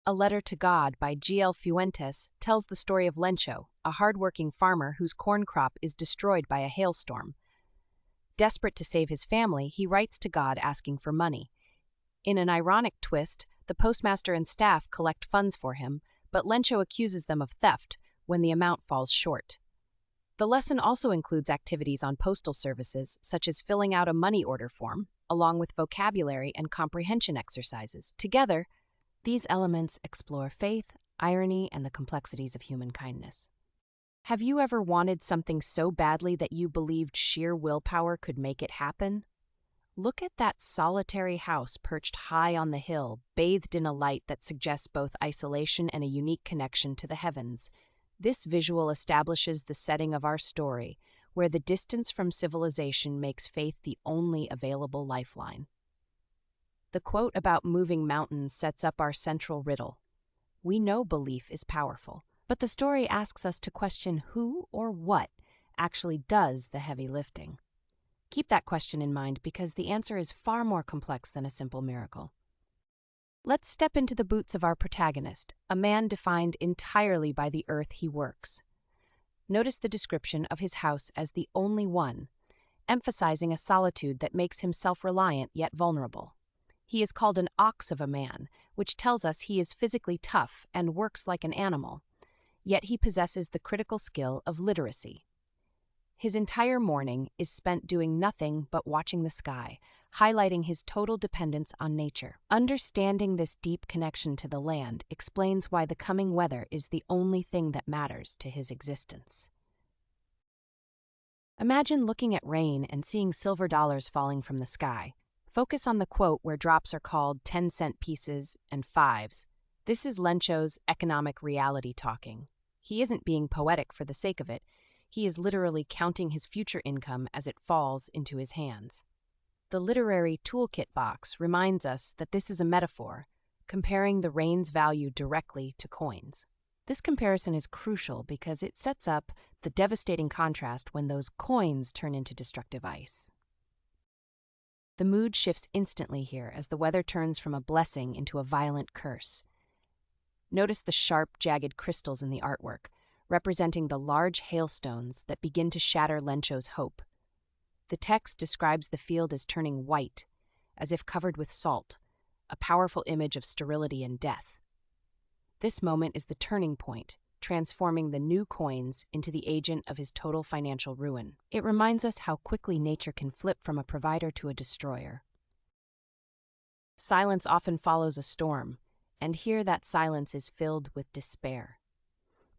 A Letter to God by G.L. Fuentes tells the story of Lencho, a hard-working farmer whose corn crop is destroyed by a hailstorm. Desperate to save his family, he writes to God asking for money. In an ironic twist, the postmaster and staff collect funds for him, but Lencho accuses them of theft when the amount falls short. The lesson also includes activities on postal services, such as filling out a money order form, along with vocabulary and comprehension exercises. Together, these elements explore faith, irony, and the complexities of human kindness. Have you ever wanted something so badly that you believed sheer willpower could make it happen? Look at that solitary house perched high on the hill, bathed in a light that suggests both isolation and a unique connection to the heavens. This visual establishes the setting of our story, where the distance from civilization makes faith the only available lifeline. The quote about moving mountains sets up our central riddle. We know belief is powerful, but the story asks us to question who or what actually does the heavy lifting. Keep that question in mind because the answer is far more complex than a simple miracle. Let's step into the boots of our protagonist, a man defined entirely by the earth he works. Notice the description of his house as the only one, emphasizing a solitude that makes him self-reliant yet vulnerable. He is called an ox of a man, which tells us he is physically tough and works like an animal, yet he possesses the critical skill of literacy. His entire morning is spent doing nothing but watching the sky, highlighting his total dependence on nature. Understanding this deep connection to the land explains why the coming weather is the only thing that matters to his existence. Imagine looking at rain and seeing silver dollars falling from the sky. Focus on the quote where drops are called 10-cent pieces and fives. This is Lencho's economic reality talking. He isn't being poetic for the sake of it. He is literally counting his future income as it falls into his hands. The literary toolkit box reminds us that this is a metaphor, comparing the rain's value directly to coins. This comparison is crucial because it sets up the devastating contrast when those coins turn into destructive ice. The mood shifts instantly here as the weather turns from a blessing into a violent curse. Notice the sharp, jagged crystals in the artwork, representing the large hailstones that begin to shatter Lencho's hope. The text describes the field as turning white, as if covered with salt, a powerful image of sterility and death. This moment is the turning point, transforming the new coins into the agent of his total financial ruin. It reminds us how quickly nature can flip from a provider to a destroyer. Silence often follows a storm, and here that silence is filled with despair.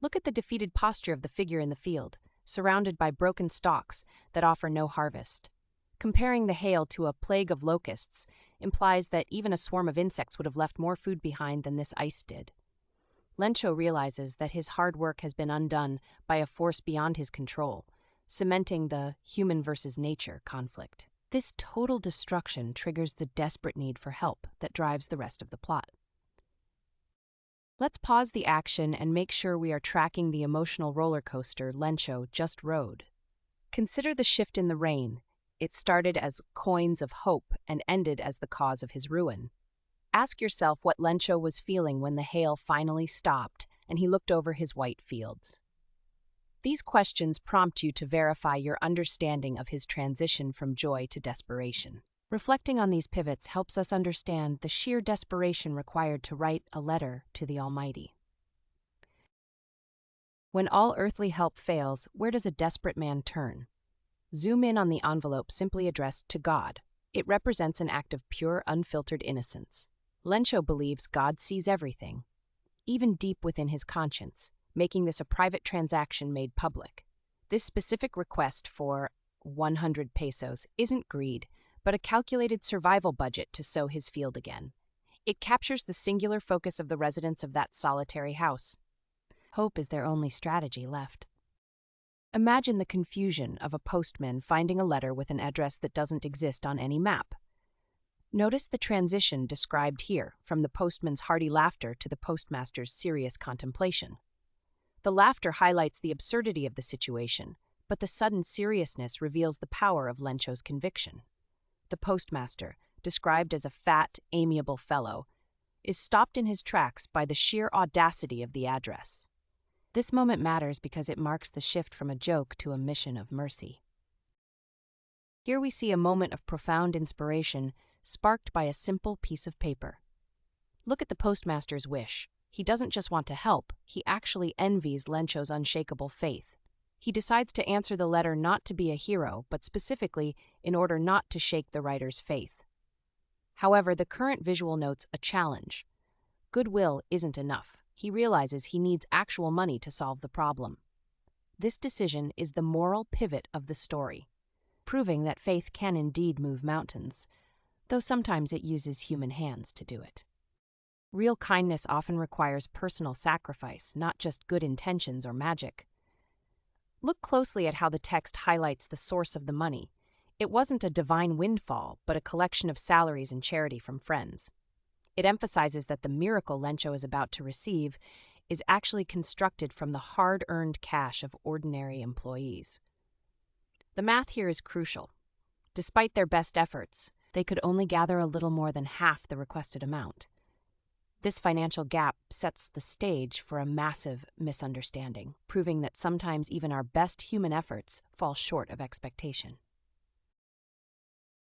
Look at the defeated posture of the figure in the field, surrounded by broken stalks that offer no harvest. Comparing the hail to a plague of locusts implies that even a swarm of insects would have left more food behind than this ice did. Lencho realizes that his hard work has been undone by a force beyond his control, cementing the human versus nature conflict. This total destruction triggers the desperate need for help that drives the rest of the plot. Let's pause the action and make sure we are tracking the emotional roller coaster Lencho just rode. Consider the shift in the rain. It started as coins of hope and ended as the cause of his ruin. Ask yourself what Lencho was feeling when the hail finally stopped and he looked over his white fields. These questions prompt you to verify your understanding of his transition from joy to desperation. Reflecting on these pivots helps us understand the sheer desperation required to write a letter to the Almighty. When all earthly help fails, where does a desperate man turn? Zoom in on the envelope simply addressed to God. It represents an act of pure, unfiltered innocence. Lencho believes God sees everything, even deep within his conscience, making this a private transaction made public. This specific request for 100 pesos isn't greed, but a calculated survival budget to sow his field again. It captures the singular focus of the residents of that solitary house. Hope is their only strategy left. Imagine the confusion of a postman finding a letter with an address that doesn't exist on any map. Notice the transition described here, from the postman's hearty laughter to the postmaster's serious contemplation. The laughter highlights the absurdity of the situation, but the sudden seriousness reveals the power of Lencho's conviction. The postmaster, described as a fat, amiable fellow, is stopped in his tracks by the sheer audacity of the address. This moment matters because it marks the shift from a joke to a mission of mercy. Here we see a moment of profound inspiration sparked by a simple piece of paper. Look at the postmaster's wish. He doesn't just want to help, he actually envies Lencho's unshakable faith. He decides to answer the letter not to be a hero, but specifically in order not to shake the writer's faith. However, the current visual notes a challenge. Goodwill isn't enough. He realizes he needs actual money to solve the problem. This decision is the moral pivot of the story, proving that faith can indeed move mountains, though sometimes it uses human hands to do it. Real kindness often requires personal sacrifice, not just good intentions or magic. Look closely at how the text highlights the source of the money. It wasn't a divine windfall, but a collection of salaries and charity from friends. It emphasizes that the miracle Lencho is about to receive is actually constructed from the hard-earned cash of ordinary employees. The math here is crucial. Despite their best efforts, they could only gather a little more than half the requested amount. This financial gap sets the stage for a massive misunderstanding, proving that sometimes even our best human efforts fall short of expectation.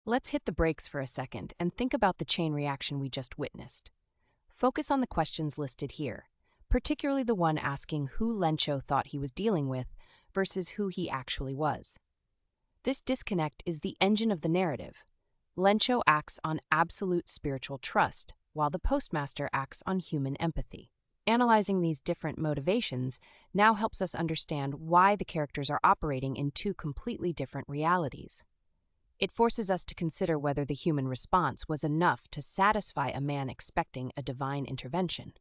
Let's hit the brakes for a second and think about the chain reaction we just witnessed. Focus on the questions listed here, particularly the one asking who Lencho thought he was dealing with versus who he actually was. This disconnect is the engine of the narrative. Lencho acts on absolute spiritual trust, while the postmaster acts on human empathy. Analyzing these different motivations now helps us understand why the characters are operating in two completely different realities. It forces us to consider whether the human response was enough to satisfy a man expecting a divine intervention.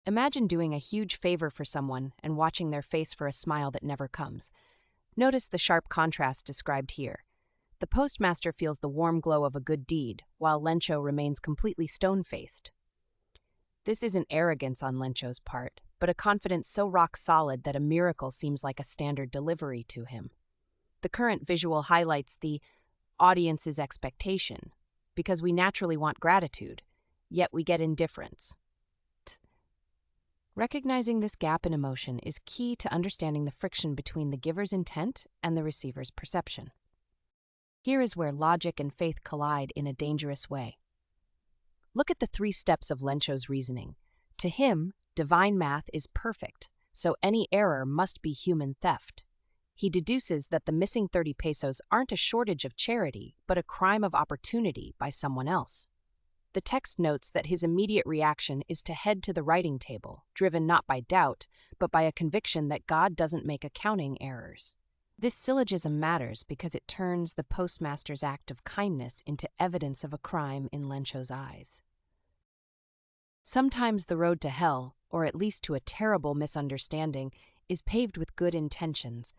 Imagine doing a huge favor for someone and watching their face for a smile that never comes. Notice the sharp contrast described here. The postmaster feels the warm glow of a good deed, while Lencho remains completely stone-faced. This isn't arrogance on Lencho's part, but a confidence so rock-solid that a miracle seems like a standard delivery to him. The current visual highlights the audience's expectation, because we naturally want gratitude, yet we get indifference. Recognizing this gap in emotion is key to understanding the friction between the giver's intent and the receiver's perception. Here is where logic and faith collide in a dangerous way. Look at the 3 steps of Lencho's reasoning. To him, divine math is perfect, so any error must be human theft. He deduces that the missing 30 pesos aren't a shortage of charity, but a crime of opportunity by someone else. The text notes that his immediate reaction is to head to the writing table, driven not by doubt, but by a conviction that God doesn't make accounting errors. This syllogism matters because it turns the postmaster's act of kindness into evidence of a crime in Lencho's eyes. Sometimes the road to hell, or at least to a terrible misunderstanding, is paved with good intentions.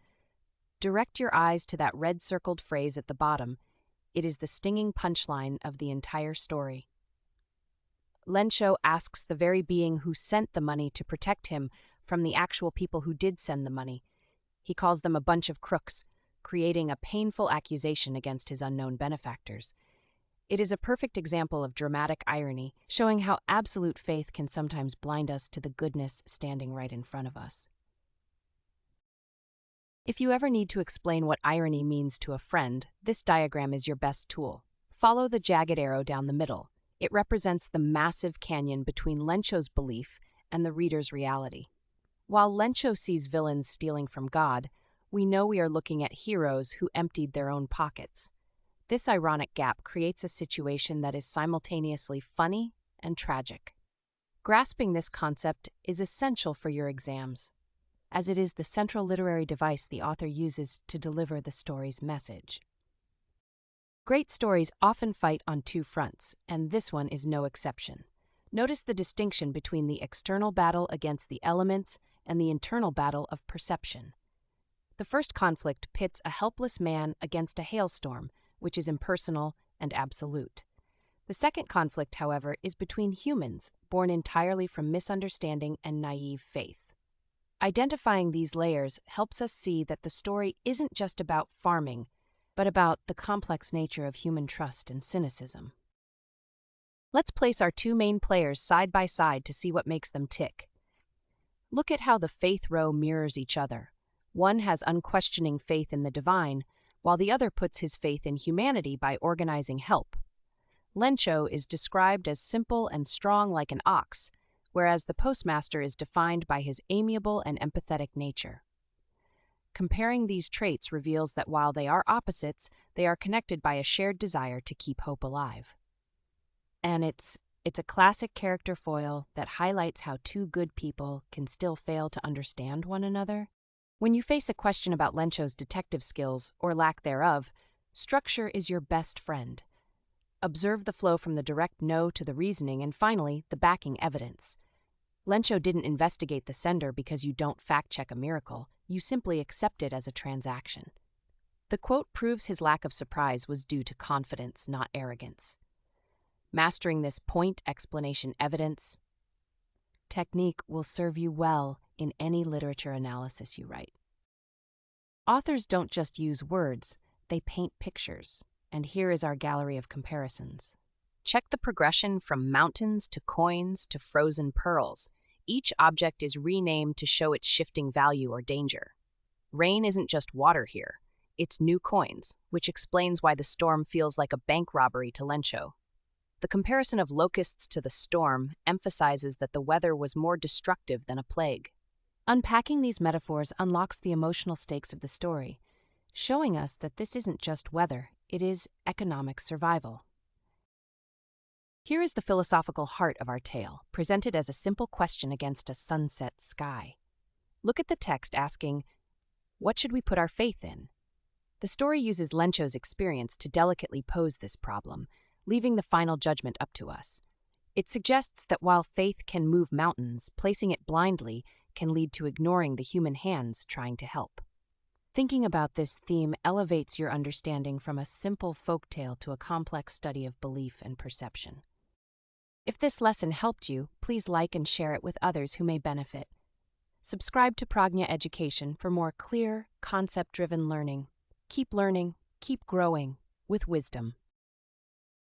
Direct your eyes to that red-circled phrase at the bottom. It is the stinging punchline of the entire story. Lencho asks the very being who sent the money to protect him from the actual people who did send the money. He calls them a bunch of crooks, creating a painful accusation against his unknown benefactors. It is a perfect example of dramatic irony, showing how absolute faith can sometimes blind us to the goodness standing right in front of us. If you ever need to explain what irony means to a friend, this diagram is your best tool. Follow the jagged arrow down the middle. It represents the massive canyon between Lencho's belief and the reader's reality. While Lencho sees villains stealing from God, we know we are looking at heroes who emptied their own pockets. This ironic gap creates a situation that is simultaneously funny and tragic. Grasping this concept is essential for your exams, as it is the central literary device the author uses to deliver the story's message. Great stories often fight on 2 fronts, and this one is no exception. Notice the distinction between the external battle against the elements and the internal battle of perception. The first conflict pits a helpless man against a hailstorm, which is impersonal and absolute. The second conflict, however, is between humans, born entirely from misunderstanding and naive faith. Identifying these layers helps us see that the story isn't just about farming, but about the complex nature of human trust and cynicism. Let's place our two main players side by side to see what makes them tick. Look at how the faith row mirrors each other. One has unquestioning faith in the divine, while the other puts his faith in humanity by organizing help. Lencho is described as simple and strong like an ox, whereas the postmaster is defined by his amiable and empathetic nature. Comparing these traits reveals that while they are opposites, they are connected by a shared desire to keep hope alive. And it's a classic character foil that highlights how two good people can still fail to understand one another. When you face a question about Lencho's detective skills, or lack thereof, structure is your best friend. Observe the flow from the direct no to the reasoning and finally, the backing evidence. Lencho didn't investigate the sender because you don't fact-check a miracle, you simply accept it as a transaction. The quote proves his lack of surprise was due to confidence, not arrogance. Mastering this point explanation evidence technique will serve you well in any literature analysis you write. Authors don't just use words, they paint pictures, and here is our gallery of comparisons. Check the progression from mountains to coins to frozen pearls. Each object is renamed to show its shifting value or danger. Rain isn't just water here, it's new coins, which explains why the storm feels like a bank robbery to Lencho. The comparison of locusts to the storm emphasizes that the weather was more destructive than a plague. Unpacking these metaphors unlocks the emotional stakes of the story, showing us that this isn't just weather, it is economic survival. Here is the philosophical heart of our tale, presented as a simple question against a sunset sky. Look at the text asking, what should we put our faith in? The story uses Lencho's experience to delicately pose this problem, leaving the final judgment up to us. It suggests that while faith can move mountains, placing it blindly can lead to ignoring the human hands trying to help. Thinking about this theme elevates your understanding from a simple folktale to a complex study of belief and perception. If this lesson helped you, please like and share it with others who may benefit. Subscribe to Pragnya Education for more clear, concept-driven learning. Keep learning, keep growing, with wisdom.